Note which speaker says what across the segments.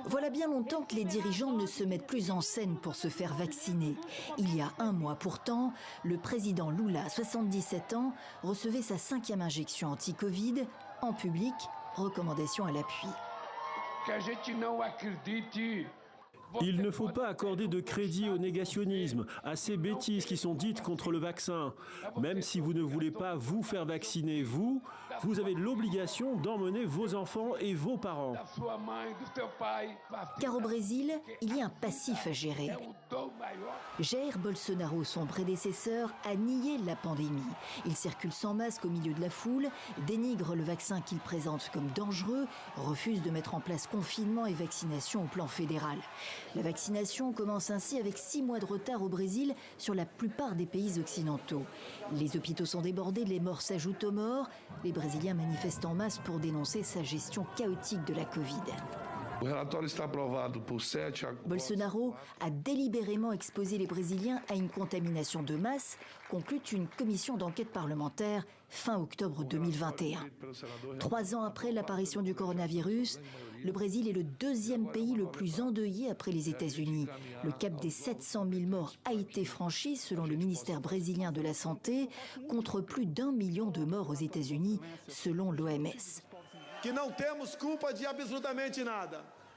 Speaker 1: Voilà bien longtemps que les dirigeants ne se mettent plus en scène pour se faire vacciner. Il y a un mois pourtant, le président Lula, 77 ans, recevait sa 5e injection anti-Covid en public, recommandation à l'appui.
Speaker 2: Il ne faut pas accorder de crédit au négationnisme, à ces bêtises qui sont dites contre le vaccin. Même si vous ne voulez pas vous faire vacciner, vous avez l'obligation d'emmener vos enfants et vos parents.
Speaker 1: Car au Brésil, il y a un passif à gérer. Jair Bolsonaro, son prédécesseur, a nié la pandémie. Il circule sans masque au milieu de la foule, dénigre le vaccin qu'il présente comme dangereux, refuse de mettre en place confinement et vaccination au plan fédéral. La vaccination commence ainsi avec 6 mois de retard au Brésil sur la plupart des pays occidentaux. Les hôpitaux sont débordés, les morts s'ajoutent aux morts. Les Brésiliens manifestent en masse pour dénoncer sa gestion chaotique de la Covid. Bolsonaro a délibérément exposé les Brésiliens à une contamination de masse, conclut une commission d'enquête parlementaire fin octobre 2021. 3 ans après l'apparition du coronavirus, le Brésil est le 2e pays le plus endeuillé après les États-Unis. Le cap des 700 000 morts a été franchi, selon le ministère brésilien de la Santé, contre plus d'1 million de morts aux États-Unis, selon l'OMS.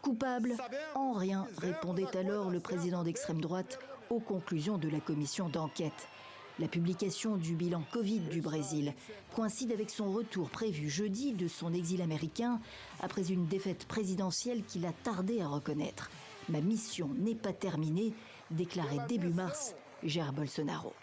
Speaker 1: Coupable en rien, répondait alors le président d'extrême droite aux conclusions de la commission d'enquête. La publication du bilan Covid du Brésil coïncide avec son retour prévu jeudi de son exil américain après une défaite présidentielle qu'il a tardé à reconnaître. Ma mission n'est pas terminée, déclarait début mars Jair Bolsonaro.